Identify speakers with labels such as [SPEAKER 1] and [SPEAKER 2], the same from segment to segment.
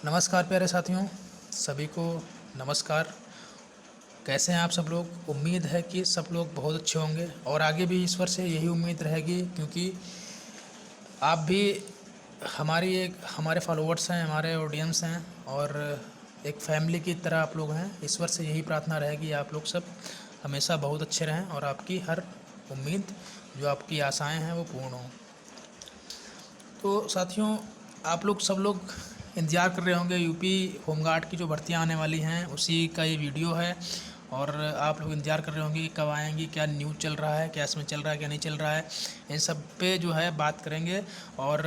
[SPEAKER 1] नमस्कार प्यारे साथियों, सभी को नमस्कार। कैसे हैं आप सब लोग? उम्मीद है कि सब लोग बहुत अच्छे होंगे और आगे भी ईश्वर से यही उम्मीद रहेगी, क्योंकि आप भी हमारे फॉलोअर्स हैं, हमारे ऑडियंस हैं और एक फैमिली की तरह आप लोग हैं। ईश्वर से यही प्रार्थना रहेगी आप लोग सब हमेशा बहुत अच्छे रहें और आपकी हर उम्मीद, जो आपकी आशाएं हैं, वो पूर्ण हों। तो साथियों, आप लोग सब लोग इंतज़ार कर रहे होंगे यूपी होमगार्ड की जो भर्तियां आने वाली हैं, उसी का ये वीडियो है। और आप लोग इंतज़ार कर रहे होंगे कि कब आएंगी, क्या न्यूज़ चल रहा है, क्या इसमें चल रहा है, क्या नहीं चल रहा है। इन सब पे जो है बात करेंगे। और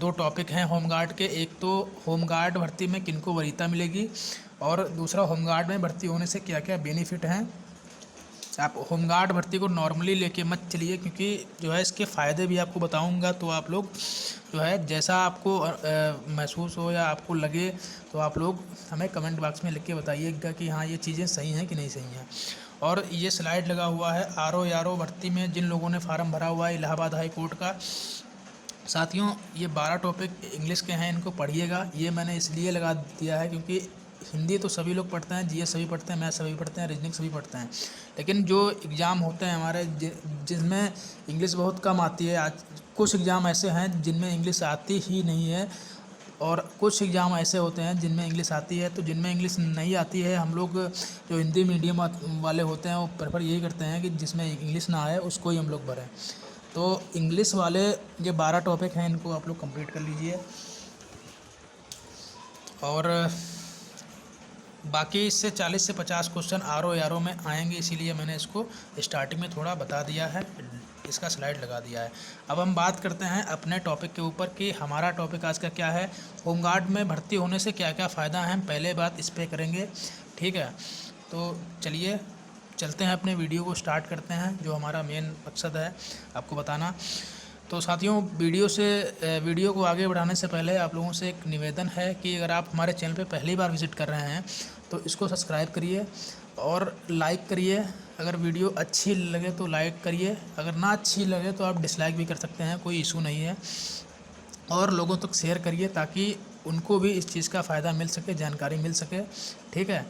[SPEAKER 1] दो टॉपिक हैं होमगार्ड के। एक तो होमगार्ड भर्ती में किनको वरीयता मिलेगी, और दूसरा होमगार्ड में भर्ती होने से क्या क्या बेनिफिट हैं। आप होमगार्ड भर्ती को नॉर्मली लेके मत चलिए, क्योंकि जो है इसके फ़ायदे भी आपको बताऊंगा। तो आप लोग जो है जैसा आपको महसूस हो या आपको लगे, तो आप लोग हमें कमेंट बॉक्स में लिख के बताइएगा कि हाँ, ये चीज़ें सही हैं कि नहीं सही हैं। और ये स्लाइड लगा हुआ है आरओ भर्ती में जिन लोगों ने फार्म भरा हुआ है इलाहाबाद हाई कोर्ट का। साथियों, ये 12 टॉपिक इंग्लिश के हैं, इनको पढ़िएगा। ये मैंने इसलिए लगा दिया है क्योंकि हिंदी तो सभी लोग पढ़ते हैं, जीएस सभी पढ़ते हैं, मैथ सभी पढ़ते हैं, रीजनिंग सभी पढ़ते हैं, लेकिन जो एग्ज़ाम होते हैं हमारे जिसमें इंग्लिश बहुत कम आती है। आज कुछ एग्ज़ाम ऐसे हैं जिनमें इंग्लिश आती ही नहीं है, और कुछ एग्ज़ाम ऐसे होते हैं जिनमें इंग्लिश आती है। तो जिनमें इंग्लिश नहीं आती है, हम लोग जो हिंदी मीडियम वाले होते हैं वो प्रेफर यही करते हैं कि जिसमें इंग्लिश ना आए उसको ही हम लोग भरें। तो इंग्लिश वाले ये 12 टॉपिक हैं, इनको आप लोग कंप्लीट कर लीजिए। और बाकी इससे 40 से 50 क्वेश्चन आरओ में आएंगे, इसीलिए मैंने इसको स्टार्टिंग में थोड़ा बता दिया है, इसका स्लाइड लगा दिया है। अब हम बात करते हैं अपने टॉपिक के ऊपर कि हमारा टॉपिक आज का क्या है। होमगार्ड में भर्ती होने से क्या क्या फ़ायदा है, हम पहले बात इस पर करेंगे, ठीक है। तो चलिए चलते हैं, अपने वीडियो को स्टार्ट करते हैं। जो हमारा मेन मकसद है आपको बताना। तो साथियों, वीडियो को आगे बढ़ाने से पहले आप लोगों से एक निवेदन है कि अगर आप हमारे चैनल पे पहली बार विज़िट कर रहे हैं तो इसको सब्सक्राइब करिए और लाइक करिए। अगर वीडियो अच्छी लगे तो लाइक करिए, अगर ना अच्छी लगे तो आप डिसलाइक भी कर सकते हैं, कोई इशू नहीं है। और लोगों तक शेयर करिए ताकि उनको भी इस चीज़ का फ़ायदा मिल सके, जानकारी मिल सके, ठीक है।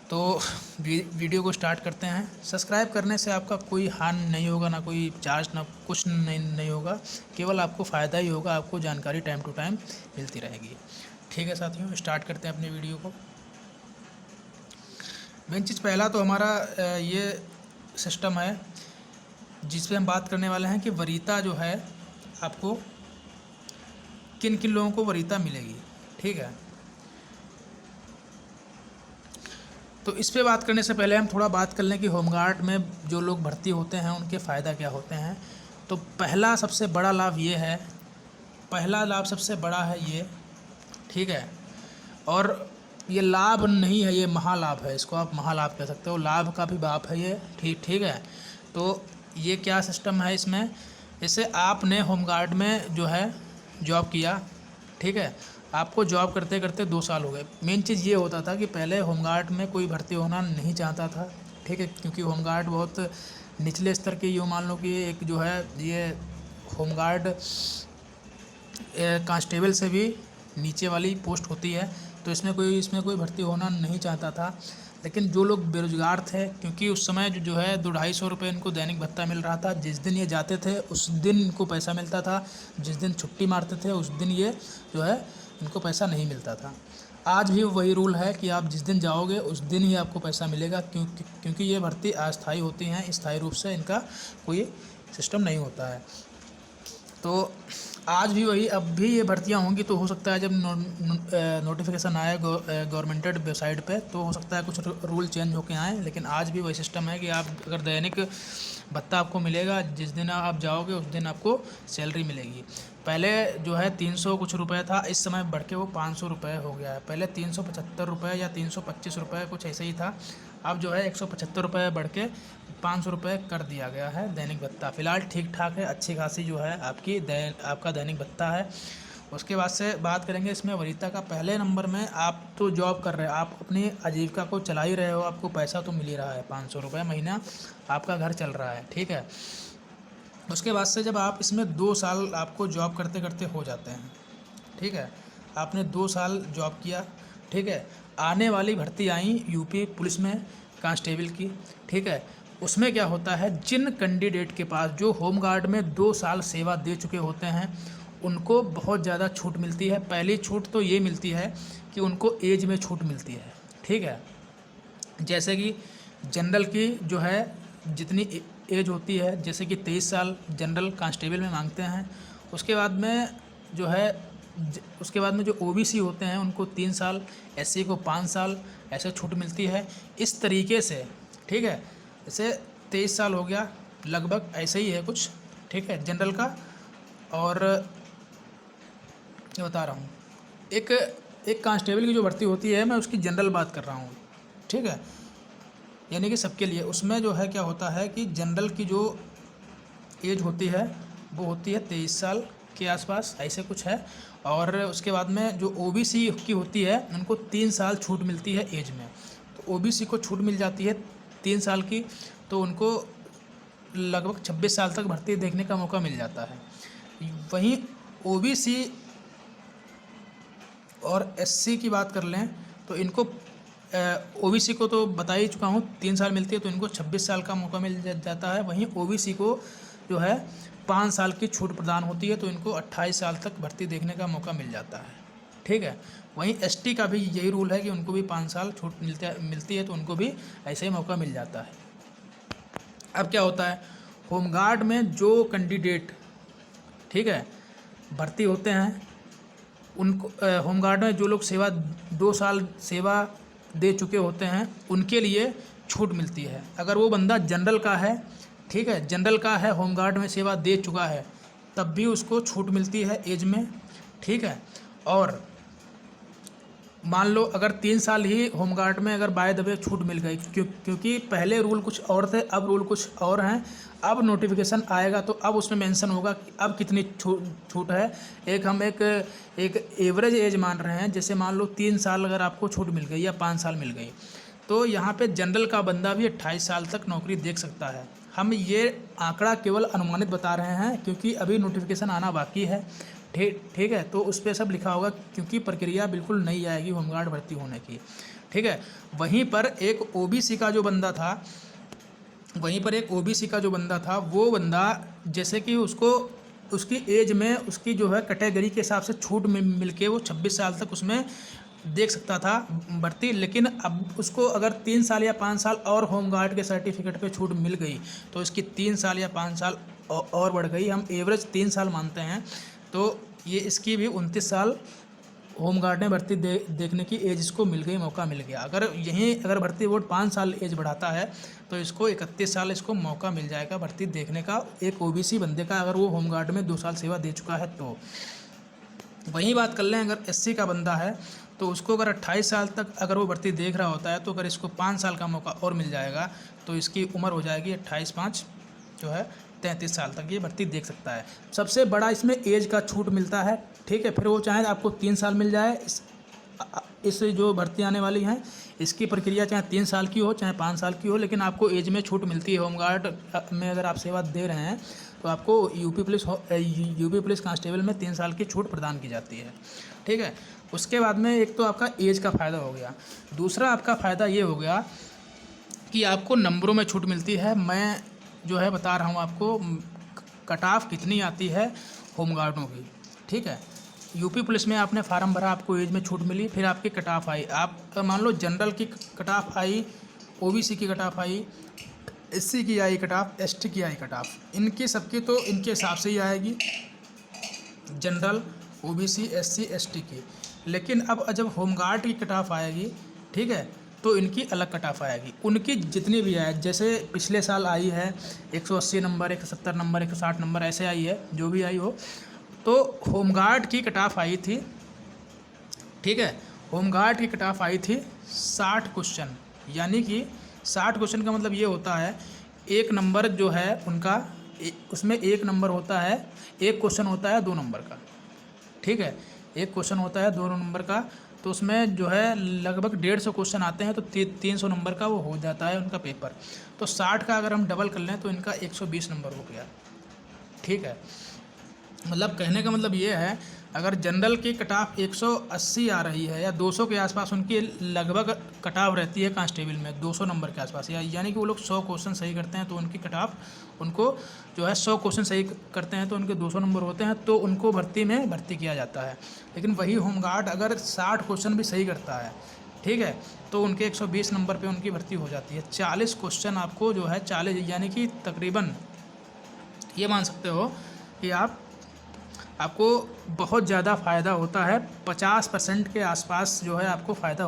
[SPEAKER 1] तो वीडियो को स्टार्ट करते हैं। सब्सक्राइब करने से आपका कोई हानि नहीं होगा, ना कोई चार्ज, ना कुछ नहीं होगा, केवल आपको फ़ायदा ही होगा, आपको जानकारी टाइम टू टाइम मिलती रहेगी, ठीक है। साथियों, स्टार्ट करते हैं अपनी वीडियो को। मेन चीज़ पहला तो हमारा ये सिस्टम है जिस पे हम बात करने वाले हैं कि वरीयता जो है आपको किन किन लोगों को वरीयता मिलेगी, ठीक है। तो इस पे बात करने से पहले हम थोड़ा बात कर लें कि होमगार्ड में जो लोग भर्ती होते हैं उनके फ़ायदा क्या होते हैं। तो पहला सबसे बड़ा लाभ ये है, पहला लाभ सबसे बड़ा है ये, ठीक है। और ये लाभ नहीं है, ये महालाभ है, इसको आप महालाभ कह सकते हो, लाभ का भी बाप है ये, ठीक है। तो ये क्या सिस्टम है इसमें, जैसे आपने होमगार्ड में जो है जॉब किया, ठीक है। आपको जॉब करते करते 2 साल हो गए। मेन चीज़ ये होता था कि पहले होमगार्ड में कोई भर्ती होना नहीं चाहता था, ठीक है, क्योंकि होमगार्ड बहुत निचले स्तर की, यूँ मान लो कि एक जो है ये होमगार्ड कांस्टेबल से भी नीचे वाली पोस्ट होती है। तो इसमें कोई भर्ती होना नहीं चाहता था। लेकिन जो लोग बेरोज़गार थे, क्योंकि उस समय जो है 200-250 रुपये इनको दैनिक भत्ता मिल रहा था, जिस दिन ये जाते थे उस दिन इनको पैसा मिलता था, जिस दिन छुट्टी मारते थे उस दिन ये जो है इनको पैसा नहीं मिलता था। आज भी वही रूल है कि आप जिस दिन जाओगे उस दिन ही आपको पैसा मिलेगा, क्योंकि ये भर्ती अस्थायी होती हैं, स्थायी रूप से इनका कोई सिस्टम नहीं होता है। तो आज भी वही, अब भी ये भर्तियां होंगी, तो हो सकता है जब नोटिफिकेशन आए गवर्नमेंटेड वेबसाइट पे, तो हो सकता है कुछ रूल चेंज होके आएँ, लेकिन आज भी वही सिस्टम है कि आप अगर दैनिक भत्ता आपको मिलेगा, जिस दिन आप जाओगे उस दिन आपको सैलरी मिलेगी। पहले जो है 300 कुछ रुपये था, इस समय बढ़ के वो 500 रुपये हो गया है। पहले 375 रुपये या 325 रुपये कुछ ऐसे ही था, अब जो है 175 रुपये बढ़ के 500 रुपये कर दिया गया है दैनिक भत्ता। फ़िलहाल ठीक ठाक है, अच्छी खासी जो है आपका दैनिक भत्ता है। उसके बाद से बात करेंगे इसमें वरीयता का। पहले नंबर में आप तो जॉब कर रहे हैं, आप अपनी आजीविका को चला ही रहे हो, आपको पैसा तो मिल ही रहा है, 500 रुपये महीना आपका घर चल रहा है, ठीक है। उसके बाद से जब आप इसमें 2 साल आपको जॉब करते करते हो जाते हैं, ठीक है, आपने 2 साल जॉब किया, ठीक है। आने वाली भर्ती आई यूपी पुलिस में कांस्टेबल की, ठीक है। उसमें क्या होता है, जिन कैंडिडेट के पास जो होमगार्ड में 2 साल सेवा दे चुके होते हैं उनको बहुत ज़्यादा छूट मिलती है। पहली छूट तो ये मिलती है कि उनको एज में छूट मिलती है, ठीक है। जैसे कि जनरल की जो है जितनी एज होती है, जैसे कि 23 साल जनरल कांस्टेबल में मांगते हैं। उसके बाद में जो है उसके बाद में जो ओबीसी होते हैं उनको 3 साल, एससी को 5 साल ऐसे छूट मिलती है। इस तरीके से, ठीक है। जैसे 23 साल हो गया, लगभग ऐसे ही है कुछ, ठीक है, जनरल का। और मैं बता रहा हूँ, एक कांस्टेबल की जो भर्ती होती है, मैं उसकी जनरल बात कर रहा हूँ, ठीक है, यानी कि सबके लिए। उसमें जो है क्या होता है कि जनरल की जो एज होती है वो होती है 23 साल के आसपास, ऐसे कुछ है। और उसके बाद में जो ओबीसी की होती है उनको 3 साल छूट मिलती है एज में। तो ओबीसी को छूट मिल जाती है 3 साल की, तो उनको लगभग 26 साल तक भर्ती देखने का मौका मिल जाता है। वहीं ओबीसी और एससी की बात कर लें तो इनको ओबीसी को तो बता ही चुका हूँ 3 साल मिलती है, तो इनको 26 साल का मौका मिल जाता है। वहीं ओबीसी को जो है 5 साल की छूट प्रदान होती है, तो इनको 28 साल तक भर्ती देखने का मौका मिल जाता है, ठीक है। वहीं एसटी का भी यही रूल है कि उनको भी 5 साल छूट मिलती है, तो उनको भी ऐसे ही मौका मिल जाता है। अब क्या होता है, होमगार्ड में जो कैंडिडेट, ठीक है, भर्ती होते हैं उनको होमगार्ड में जो लोग 2 साल सेवा दे चुके होते हैं उनके लिए छूट मिलती है। अगर वो बंदा जनरल का है, ठीक है, जनरल का है, होमगार्ड में सेवा दे चुका है, तब भी उसको छूट मिलती है एज में, ठीक है। और मान लो अगर 3 साल ही होमगार्ड में अगर बाय द वे छूट मिल गई, क्योंकि पहले रूल कुछ और थे, अब रूल कुछ और हैं। अब नोटिफिकेशन आएगा तो अब उसमें मेंशन होगा कि अब कितनी छूट है। हम एक एवरेज एज मान रहे हैं, जैसे मान लो 3 साल अगर आपको छूट मिल गई या 5 साल मिल गई, तो यहाँ पे जनरल का बंदा भी 28 साल तक नौकरी देख सकता है। हम ये आंकड़ा केवल अनुमानित बता रहे हैं क्योंकि अभी नोटिफिकेशन आना बाकी है, ठीक है। तो उस पर सब लिखा होगा क्योंकि प्रक्रिया बिल्कुल नई आएगी होमगार्ड भर्ती होने की, ठीक है। वहीं पर एक ओबीसी का जो बंदा था, वो बंदा जैसे कि उसको उसकी एज में उसकी जो है कैटेगरी के हिसाब से छूट मिल के वो 26 साल तक उसमें देख सकता था भर्ती। लेकिन अब उसको अगर 3 साल या 5 साल और होमगार्ड के सर्टिफिकेट पे छूट मिल गई तो इसकी 3 साल या 5 साल और बढ़ गई। हम एवरेज 3 साल मानते हैं, तो ये इसकी भी 29 साल होमगार्ड में भर्ती देखने की एज इसको मिल गई, मौका मिल गया। अगर भर्ती बोर्ड 5 साल एज बढ़ाता है तो इसको 31 साल इसको मौका मिल जाएगा भर्ती देखने का, एक ओबीसी बंदे का, अगर वो होमगार्ड में 2 साल सेवा दे चुका है तो। वहीं बात कर लें अगर एससी का बंदा है तो उसको अगर 28 साल तक अगर वो भर्ती देख रहा होता है, तो अगर इसको 5 साल का मौका और मिल जाएगा तो इसकी उम्र हो जाएगी 28/5 जो है 33 साल तक ये भर्ती देख सकता है। सबसे बड़ा इसमें एज का छूट मिलता है, ठीक है। फिर वो चाहे आपको 3 साल मिल जाए, इस जो भर्ती आने वाली हैं इसकी प्रक्रिया चाहे 3 साल की हो चाहे 5 साल की हो, लेकिन आपको एज में छूट मिलती है। होमगार्ड में अगर आप सेवा दे रहे हैं तो आपको यूपी पुलिस कांस्टेबल में 3 साल की छूट प्रदान की जाती है, ठीक है। उसके बाद में एक तो आपका एज का फ़ायदा हो गया, दूसरा आपका फ़ायदा ये हो गया कि आपको नंबरों में छूट मिलती है। मैं जो है बता रहा हूँ आपको कट ऑफ कितनी आती है होमगार्डों की, ठीक है। यूपी पुलिस में आपने फार्म भरा, आपको एज में छूट मिली, फिर आपकी कट ऑफ आई। आप मान लो जनरल की कट ऑफ आई, ओबीसी की कट ऑफ आई, एससी की आई कट ऑफ, एसटी की आई कट ऑफ, इनकी सबकी तो इनके हिसाब से ही आएगी, जनरल, ओबीसी, एससी, एसटी की। लेकिन अब जब होमगार्ड की कट ऑफ आएगी, ठीक है, तो इनकी अलग कट ऑफ आएगी। उनकी जितनी भी आए, जैसे पिछले साल आई है 180 नंबर, 170 नंबर, 160 नंबर ऐसे आई है, जो भी आई हो, तो होमगार्ड की कट ऑफ आई थी, ठीक है। होमगार्ड की कट ऑफ आई थी 60 क्वेश्चन, यानी कि 60 क्वेश्चन का मतलब ये होता है एक नंबर जो है उनका उसमें एक नंबर होता है, एक क्वेश्चन होता है 2 नंबर का, ठीक है। एक क्वेश्चन होता है 2 नंबर का, तो उसमें जो है लगभग 150 क्वेश्चन आते हैं, तो 300 नंबर का वो हो जाता है उनका पेपर। तो 60 का अगर हम डबल कर लें तो इनका 120 नंबर हो गया, ठीक है। मतलब कहने का मतलब ये है अगर जनरल की कट ऑफ 180 आ रही है या 200 के आसपास उनकी लगभग कट ऑफ रहती है कांस्टेबल में, 200 नंबर के आसपास, यानी कि वो लोग 100 क्वेश्चन सही करते हैं तो उनकी कट ऑफ उनको जो है 100 क्वेश्चन सही करते हैं तो उनके 200 नंबर होते हैं, तो उनको भर्ती में भर्ती किया जाता है। लेकिन वही होमगार्ड अगर 60 क्वेश्चन भी सही करता है, ठीक है, तो उनके 120 नंबर पे उनकी भर्ती हो जाती है। 40 क्वेश्चन आपको जो है 40 यानी कि तकरीबन ये मान सकते हो कि आपको बहुत ज़्यादा फ़ायदा होता है। 50% के आसपास जो है आपको फ़ायदा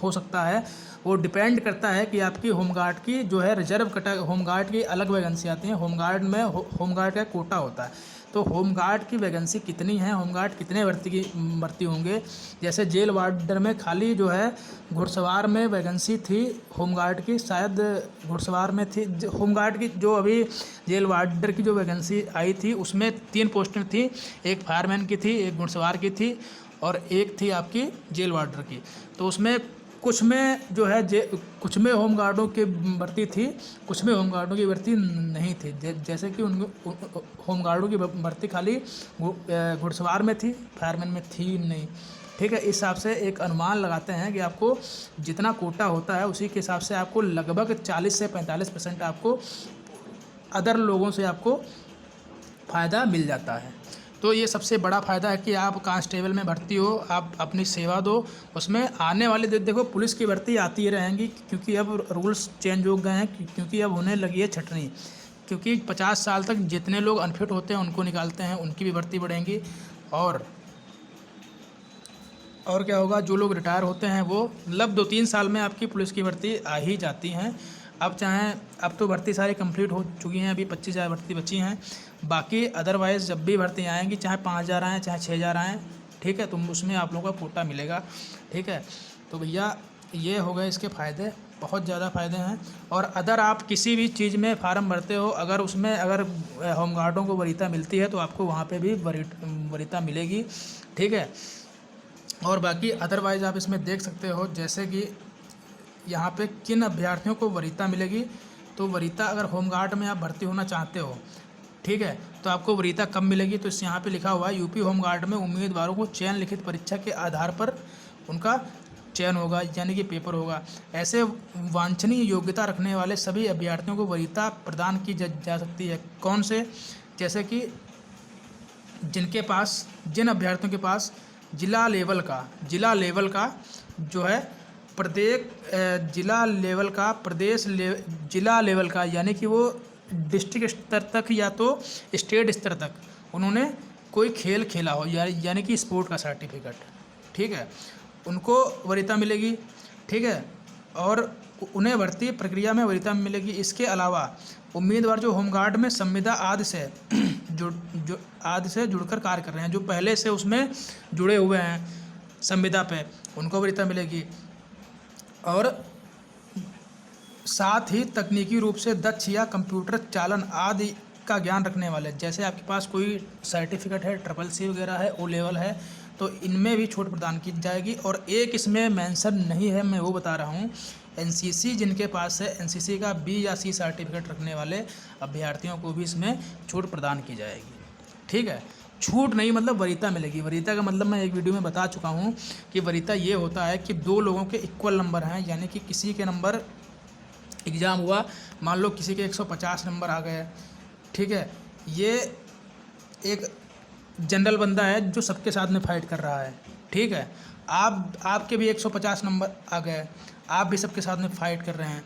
[SPEAKER 1] हो सकता है। वो डिपेंड करता है कि आपकी होमगार्ड की जो है रिजर्व कटा, होमगार्ड की अलग वैकेंसी आती है, होमगार्ड में होमगार्ड का कोटा होता है, तो होमगार्ड की वैकेंसी कितनी है, होमगार्ड कितने भर्ती होंगे। जैसे जेल वार्डर में खाली जो है घुड़सवार में वैकेंसी थी होमगार्ड की, शायद घुड़सवार में थी होमगार्ड की, जो अभी जेल वार्डर की जो वैकेंसी आई थी उसमें 3 पोस्टें थी, एक फायरमैन की थी, एक घुड़सवार की थी और एक थी आपकी जेल वार्डर की। तो उसमें कुछ में जो है कुछ में होमगार्डों की भर्ती थी, कुछ में होमगार्डों की भर्ती नहीं थी। जैसे कि उनको होमगार्डों की भर्ती खाली घुड़सवार में थी, फायरमैन में थी नहीं, ठीक है। इस हिसाब से एक अनुमान लगाते हैं कि आपको जितना कोटा होता है उसी के हिसाब से आपको लगभग 40 से 45% आपको अदर लोगों से आपको फ़ायदा मिल जाता है। तो ये सबसे बड़ा फ़ायदा है कि आप कांस्टेबल में भर्ती हो, आप अपनी सेवा दो। उसमें आने वाले देखो पुलिस की भर्ती आती ही रहेंगी, क्योंकि अब रूल्स चेंज हो गए हैं, क्योंकि अब होने लगी है छटनी, क्योंकि 50 साल तक जितने लोग अनफिट होते हैं उनको निकालते हैं, उनकी भी भर्ती बढ़ेंगी। और क्या होगा, जो लोग रिटायर होते हैं वो मतलब 2-3 साल में आपकी पुलिस की भर्ती आ ही जाती हैं। अब तो भर्ती सारी कंप्लीट हो चुकी हैं, अभी 25,000 भर्ती बची हैं। बाकी अदरवाइज़ जब भी भर्ती आएंगी, चाहे 5,000 आएँ चाहे 6,000 आएँ, ठीक है, तो उसमें आप लोगों का कोटा मिलेगा, ठीक है। तो भैया ये हो गए इसके फ़ायदे, बहुत ज़्यादा फ़ायदे हैं। और अदर आप किसी भी चीज़ में फार्म भरते हो, अगर होमगार्डों को वरीयता मिलती है तो आपको वहाँ पे भी वरीयता मिलेगी, ठीक है। और बाकी अदरवाइज़ आप इसमें देख सकते हो जैसे कि यहाँ पे किन अभ्यर्थियों को वरीयता मिलेगी। तो वरीयता अगर होमगार्ड में आप भर्ती होना चाहते हो, ठीक है, तो आपको वरीयता कब मिलेगी, तो इस यहाँ पे लिखा हुआ है यूपी होमगार्ड में उम्मीदवारों को चयन लिखित परीक्षा के आधार पर उनका चयन होगा, यानी कि पेपर होगा। ऐसे वांछनीय योग्यता रखने वाले सभी अभ्यर्थियों को वरीयता प्रदान की जा सकती है। कौन से, जैसे कि जिन अभ्यर्थियों के पास जिला लेवल का जो है जिला लेवल का यानी कि वो डिस्ट्रिक्ट स्तर तक या तो स्टेट स्तर तक उन्होंने कोई खेल खेला हो, यानी कि स्पोर्ट का सर्टिफिकेट, ठीक है, उनको वरीयता मिलेगी, ठीक है। और उन्हें भर्ती प्रक्रिया में वरीयता मिलेगी। इसके अलावा उम्मीदवार जो होमगार्ड में संविदा आदि से जुड़कर कार्य कर रहे हैं, जो पहले से उसमें जुड़े हुए हैं संविदा पे, उनको वरीयता मिलेगी। और साथ ही तकनीकी रूप से दक्ष या कंप्यूटर चालन आदि का ज्ञान रखने वाले, जैसे आपके पास कोई सर्टिफिकेट है, CCC वगैरह है, O लेवल है, तो इनमें भी छूट प्रदान की जाएगी। और एक इसमें मेंशन नहीं है, मैं वो बता रहा हूँ, NCC जिनके पास है, NCC का B या C सर्टिफिकेट रखने वाले अभ्यर्थियों को भी इसमें छूट प्रदान की जाएगी, ठीक है। छूट नहीं मतलब वरीयता मिलेगी। वरीयता का मतलब मैं एक वीडियो में बता चुका हूँ कि वरीयता ये होता है कि 2 लोगों के इक्वल नंबर हैं, यानी कि किसी के नंबर एग्ज़ाम हुआ, मान लो किसी के 150 नंबर आ गए, ठीक है, ये एक जनरल बंदा है जो सबके साथ में फाइट कर रहा है, ठीक है, आपके भी 150 नंबर आ गए, आप भी सबके साथ में फाइट कर रहे हैं।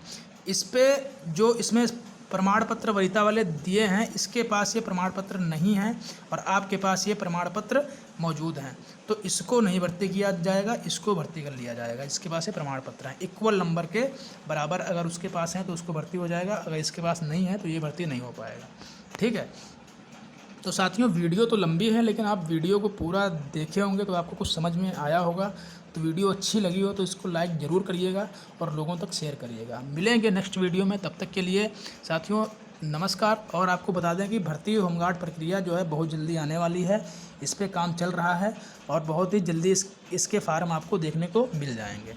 [SPEAKER 1] इसमें प्रमाण पत्र वरीयता वाले दिए हैं, इसके पास ये प्रमाण पत्र नहीं है और आपके पास ये प्रमाण पत्र मौजूद हैं, तो इसको नहीं भर्ती किया जाएगा, इसको भर्ती कर लिया जाएगा। इसके पास ये प्रमाण पत्र हैं, इक्वल नंबर के बराबर अगर उसके पास हैं तो उसको भर्ती हो जाएगा, अगर इसके पास नहीं है तो ये भर्ती नहीं हो पाएगा, ठीक है। तो साथियों वीडियो तो लंबी है, लेकिन आप वीडियो को पूरा देखे होंगे तो आपको कुछ समझ में आया होगा। तो वीडियो अच्छी लगी हो तो इसको लाइक ज़रूर करिएगा और लोगों तक शेयर करिएगा। मिलेंगे नेक्स्ट वीडियो में, तब तक के लिए साथियों नमस्कार। और आपको बता दें कि भर्ती होमगार्ड प्रक्रिया जो है बहुत जल्दी आने वाली है, इस पर काम चल रहा है और बहुत ही जल्दी इसके फार्म आपको देखने को मिल जाएंगे।